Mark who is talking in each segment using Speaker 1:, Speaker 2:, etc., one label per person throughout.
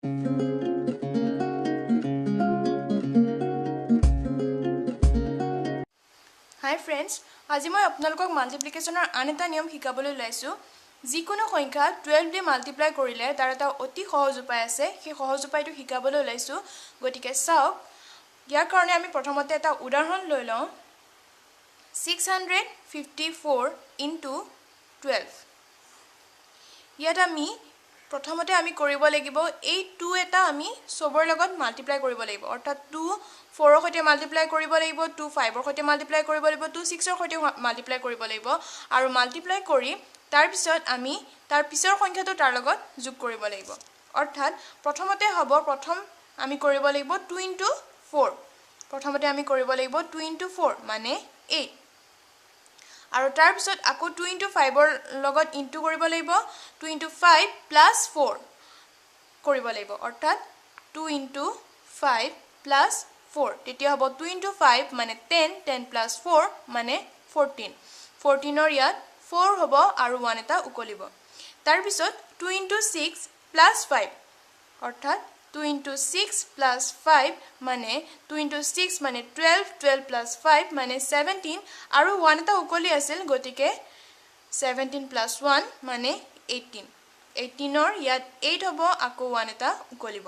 Speaker 1: Hi friends, আজি মই আপোনালোকক মাল্টিপ্লিকেশনৰ আন এটা নিয়ম শিকাবলৈ লৈছো। যিকোনো সংখ্যা 12 দি মাল্টিপ্লাই কৰিলে তাৰ এটা অতি সহজ উপায় আছে। সেই সহজ উপায়টো শিকাবলৈ লৈছো। গতিকে চাওক, ইয়াৰ কাৰণে আমি প্ৰথমতে এটা উদাহৰণ লৈ লওঁ। 654 into 12. ইয়াত আমি প্ৰথমতে আমি কৰিব লাগিব এই 2 এটা আমি সবৰ লগত মাল্টিপ্লাই কৰিব লাগিব। অৰ্থাৎ 2 4 ৰ সৈতে মাল্টিপ্লাই কৰিব লাগিব, 2 5 ৰ সৈতে মাল্টিপ্লাই কৰিব লাগিব, 2 6 ৰ সৈতে মাল্টিপ্লাই কৰিব লাগিব আৰু মাল্টিপ্লাই কৰি তাৰ পিছত আমি তাৰ পিছৰ সংখ্যাটো তাৰ লগত যোগ কৰিব লাগিব। অৰ্থাৎ প্ৰথমতে হ'ব প্ৰথম আমি কৰিব লাগিব 2 into 4। প্ৰথমতে আমি কৰিব লাগিব 2 into 4 মানে 8। আৰু তাৰ পিছত আকৌ 2 into 5 ৰ লগত ইনটু কৰিব লাগিব, 2 into 5 plus 4 কৰিব লাগিব। অৰ্থাৎ 2 into 5 plus 4 তেতিয়া হ'ব 2 into 5 মানে 10, 10 plus 4 মানে 14। 14 ৰ ইয়াত 4 হ'ব আৰু 1 এটা উকলিব। তাৰ পিছত 2 into 6 plus 5 অৰ্থাৎ 2 into 6 plus 5 মানে 2 into 6 মানে 12, 12 plus 5 মানে 17 আৰু 1 এটা উকলি আছিল। গতিকে 17 plus 1 মানে 18। 18 ৰ ইয়াত 8 হ'ব আকৌ 1 এটা উকলিব।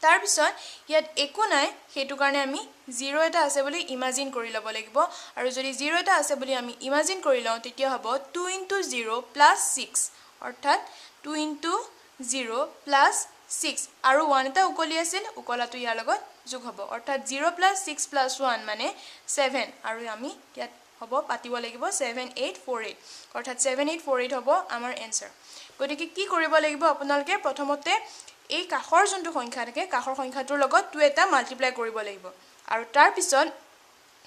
Speaker 1: তাৰ পিছত ইয়াত একো নাই, হেতু কাৰণে আমি 0 এটা আছে বুলি ইমাজিন কৰি ল'ব লাগিব। আৰু যদি 0 এটা আছে বুলি আমি ইমাজিন কৰি লওঁ তেতিয়া হ'ব 2 into 0 plus 6 অৰ্থাৎ 2 into 0 plus 6 আৰু 1 এটা উকলি আছিল, উকলাটো ইয়াৰ লগত যোগ হ'ব। অৰ্থাৎ 0 plus 6 plus 1 মানে 7 আৰু আমি ইয়াত হ'ব পাতিব লাগিব 7848 অৰ্থাৎ 7848 হ'ব আমাৰ এনসাৰ। গতিকে কি কৰিব লাগিব আপোনালোকে প্ৰথমতে এই কাখৰ যোনটো সংখ্যা থাকে কাখৰ সংখ্যাটোৰ লগত 2 এটা মাল্টিপ্লাই কৰিব লাগিব আৰু তাৰ পিছত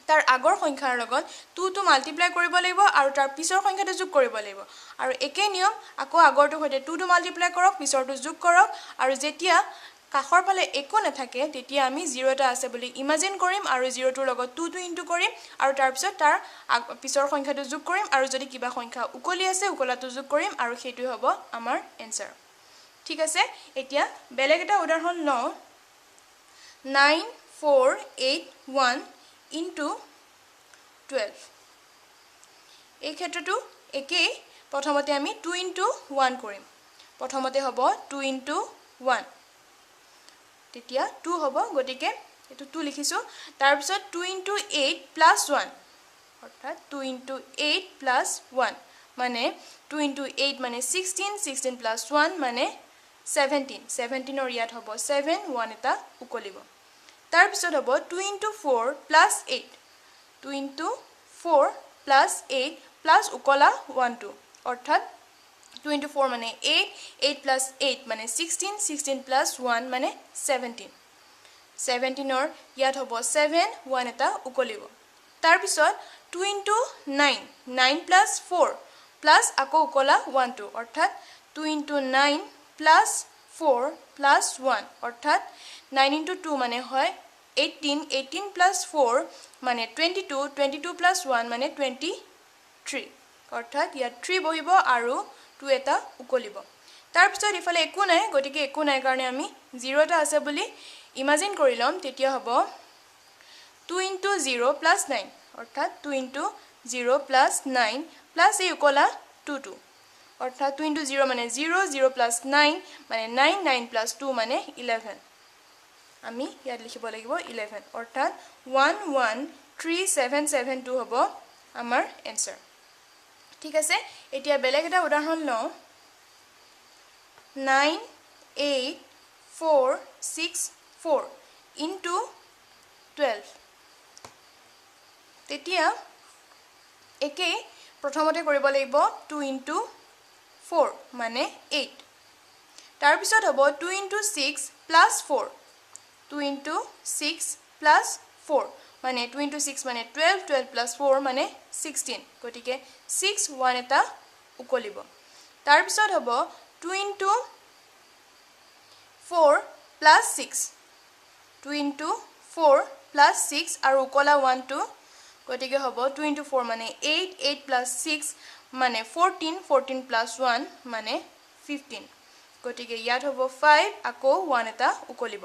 Speaker 1: তাৰ আগৰ সংখ্যাৰ লগত 2 টো মাল্টিপ্লাই কৰিব লাগিব আৰু তাৰ পিছৰ সংখ্যাটো যোগ কৰিব লাগিব। আৰু একে নিয়ম আকৌ আগৰটো সৈতে 2 টো মাল্টিপ্লাই কৰক, পিছৰটো যোগ কৰক আৰু যেতিয়া কাখৰ ফালে একো নাথাকে তেতিয়া আমি 0 এটা আছে বুলি ইমাজিন কৰিম আৰু 0 টোৰ লগত 2 টো ইনটু কৰিম আৰু তাৰ পিছত তাৰ পিছৰ সংখ্যাটো যোগ কৰিম আৰু যদি কিবা সংখ্যা উকলি আছে উকলাটো যোগ কৰিম আৰু সেইটো হ'ব আমাৰ এনসাৰ। ঠিক আছে, এতিয়া বেলেগ এটা উদাহৰণ লওঁ। 9481 into 12। এই ক্ষেত্ৰটো একেই, প্ৰথমতে আমি 2 into 1 কৰিম। প্ৰথমতে হ'ব 2 into 1 তেতিয়া 2 হ'ব, গতিকে এটো 2 লিখিছো। তাৰ পিছত 2 into 8 plus 1 অৰ্থাৎ 2 into 8 plus 1 মানে 2 into 8 মানে 16, 16 plus 1 মানে 17। 17 ৰ ইয়াত হ'ব 7, 1 এটা উকলিব। তাৰ পিছত হ'ব 2 into 4 plus 8। 2 into 4 plus 8 plus উকলা 1 2 অৰ্থাৎ 2 into 4 মানে 8, 8 plus 8 মানে 16, 16 plus 1 মানে 17। 17 ৰ ইয়াত হ'ব 7, 1 এটা উকলিব। তাৰ পিছত 2 into 9, 9 plus 4 plus আকৌ উকলা 1 2 অৰ্থাৎ 2 into 9 plus 4 plus 1 অৰ্থাৎ 9 into 2 মানে হয় 18, 18 plus 4 মানে 22, 22 plus 1 মানে 23 অৰ্থাৎ ইয়াত 3 বহিব আৰু 2 এটা উকলিব। তাৰ পিছত ইফালে একো নাই, গতিকে একো নাই কাৰণে আমি 0 এটা আছে বুলি ইমাজিন কৰি লম। তেতিয়া হ'ব 2 into 0 plus 9 অৰ্থাৎ 2 into 0 plus 9 plus এই উকলা 2 2 অৰ্থাৎ 2 into 0 মানে 0, 0 plus 9 মানে 9, 9 plus 2 মানে 11। আমি ইয়াত লিখিব লাগিব 11 অৰ্থাৎ 11377 হ'ব আমাৰ এনসাৰ। ঠিক আছে, এতিয়া বেলেগ এটা উদাহৰণ লওঁ। 98464 into 12। তেতিয়া একেই, প্ৰথমতে কৰিব লাগিব 2 into 4 মানে 8। তাৰ পিছত হ'ব 2 into 6 plus 4। 2 into 6 plus 4 মানে 2 into 6 মানে 12, 12 plus 4 মানে 16। গতিকে 6, 1 এটা উকলিব। তাৰ পিছত হ'ব 2 into 4 plus 6। 2 into 4 plus 6 আৰু উকলা 1 2 গতিকে হ'ব 2 into 4 মানে 8, 8 plus 6 মানে 14, 14 plus 1 মানে 15। গতিকে ইয়াত হ'ব 5 আকৌ 1 এটা উকলিব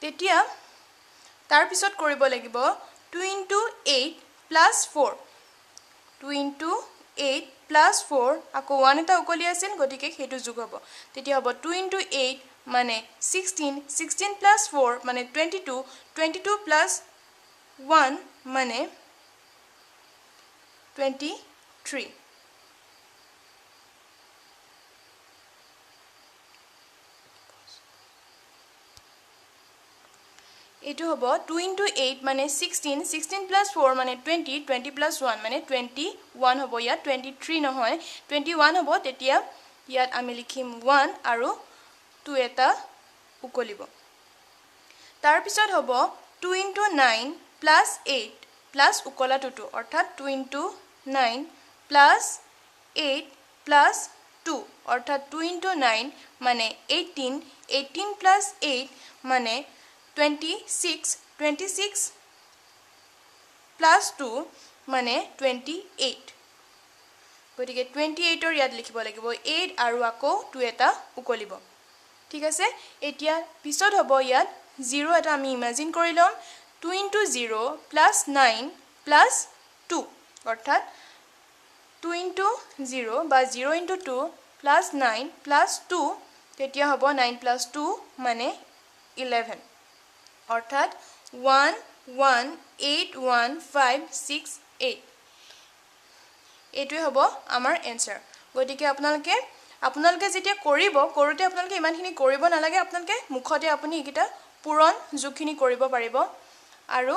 Speaker 1: তেতিয়া তাৰ পিছত কৰিব লাগিব 2 * 8 + 4 2 * 8 + 4 আকৌ 1 এটা উকলি আছিল গতিকে হেতু যোগ হ'ব তেতিয়া হ'ব 2 * 8 মানে 16 16 + 4 মানে 22 22 + 1 মানে 23 এটো হ'ব 2 * 8 মানে 16 16 + 4 মানে 20 20 + 1 মানে 21 হ'ব ইয়াত 23 নহয় 21 হ'ব তেতিয়া ইয়াত আমি লিখিম 1 আৰু 2 এটা উকলিব তাৰ পিছত হ'ব 2 * 9 + 8 প্লাস উকলাটোটো অৰ্থাৎ 2 * 9 + 8 + 2 অৰ্থাৎ 2 * 9 মানে 18 18 + 8 মানে 26 26 + 2 মানে 28 গতিকে 28 ৰ ইয়াত লিখিব লাগিব 8 আৰু আকৌ 2 এটা উকলিব ঠিক আছে এতিয়া পিছত হ'ব ইয়াত 0 এটা আমি ইমাজিন কৰি লম 2 * 0 + 9 + 2 অৰ্থাৎ 2 * 0 বা 0 * 2 + 9 + 2 তেতিয়া হ'ব 9 + 2 মানে 11 অৰ্থাৎ 1 1 8 1 5 6 8 এইটোৱে হ'ব আমাৰ এনসাৰ গতিকে আপোনালোকে যেতিয়া কৰোতে আপোনালোকে ইমানখিনি কৰিব নালাগে আপোনালোকে মুখতে আপুনি একিটা পূৰণ যোগখিনি কৰিব পাৰিব আৰু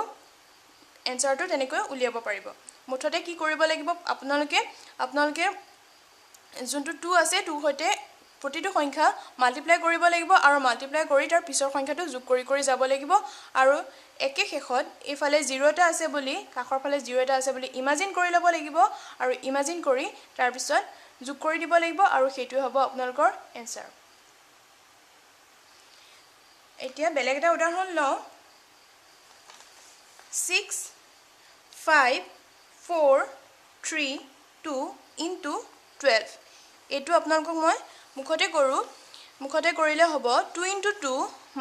Speaker 1: এনসাৰটো তেনেকৈ উলিয়াব পাৰিব মুঠতে কি কৰিব লাগিব আপোনালোকে যোনটো 2 আছে 2 হৈতে প্ৰতিটো সংখ্যা মাল্টিপ্লাই কৰিব লাগিব আৰু মাল্টিপ্লাই কৰি তাৰ পিছৰ সংখ্যাটো যোগ কৰি যাব লাগিব আৰু একে শেষত এফালে 0 এটা আছে বুলি কাখৰ ফালে 0 এটা আছে বুলি ইমাজিন কৰি ল'ব লাগিব আৰু ইমাজিন কৰি তাৰ পিছত যোগ কৰি দিব লাগিব আৰু সেইটো হ'ব আপোনালোকৰ এনসাৰ এতিয়া বেলেগ এটা উদাহৰণ লওঁ 6 5 4 3 2 * 12 এইটো আপোনালোকক মই মুখতে কৰিলে হ'ব 2 * 2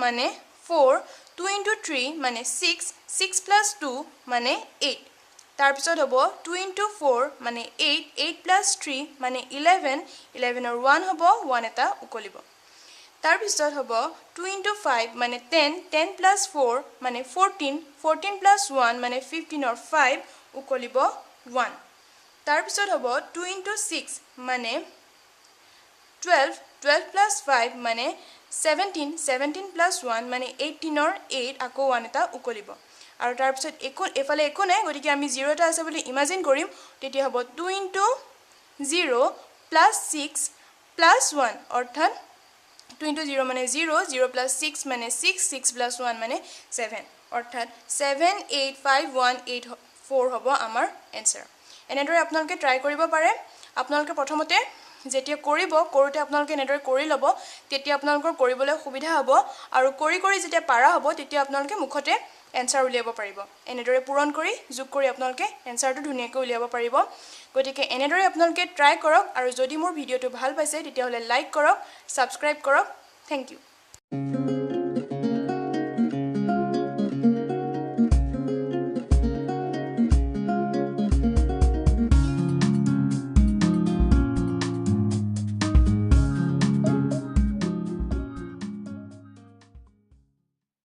Speaker 1: মানে 4 2 * 3 মানে 6 6 + 2 মানে 8 তাৰ পিছত হ'ব 2 * 4 মানে 8 8 + 3 মানে 11 11 ৰ 1 হ'ব 1 এটা উকলিব তাৰ পিছত হ'ব 2 * 5 মানে 10 10 + 4 মানে 14 14 + 1 মানে 15 ৰ 5 উকলিব 1 তাৰ পিছত হ'ব 2 * 6 মানে 12 12 + 5 মানে 17 17 + 1 মানে 18 ৰ 8 আকৌ 1 এটা উকলিব আৰু তাৰ পিছত এফালে একো নাই গতিকে আমি 0 এটা আছে বুলি ইমাজিন কৰিম তেতিয়া হ'ব 2 * 0 + 6 + 1 অৰ্থাৎ 2 * 0 মানে 0 0 + 6 মানে 6 6 + 1 মানে 7 অৰ্থাৎ 7 8 5 1 8 4 হ'ব আমাৰ এনসাৰ এনেদৰে আপোনালোকে ট্ৰাই কৰিব পাৰে আপোনালোকে প্ৰথমতে যেতিয়া কৰোতে আপোনালোকে এনেদৰে কৰি ল'ব তেতিয়া আপোনালোকৰ কৰিবলৈ সুবিধা হ'ব আৰু কৰি যেতিয়া পাৰা হ'ব তেতিয়া আপোনালোকে মুখতে এনসাৰ উলিয়াব পাৰিব এনেদৰে পূৰণ কৰি যোগ কৰি আপোনালোকে এনসাৰটো ধুনীয়াকৈ উলিয়াব পাৰিব গতিকে এনেদৰে আপোনালোকে ট্ৰাই কৰক আৰু যদি মোৰ ভিডিঅটো ভাল পাইছে তেতিয়া হলে লাইক কৰক সাবস্ক্ৰাইব কৰক থ্যাংক ইউ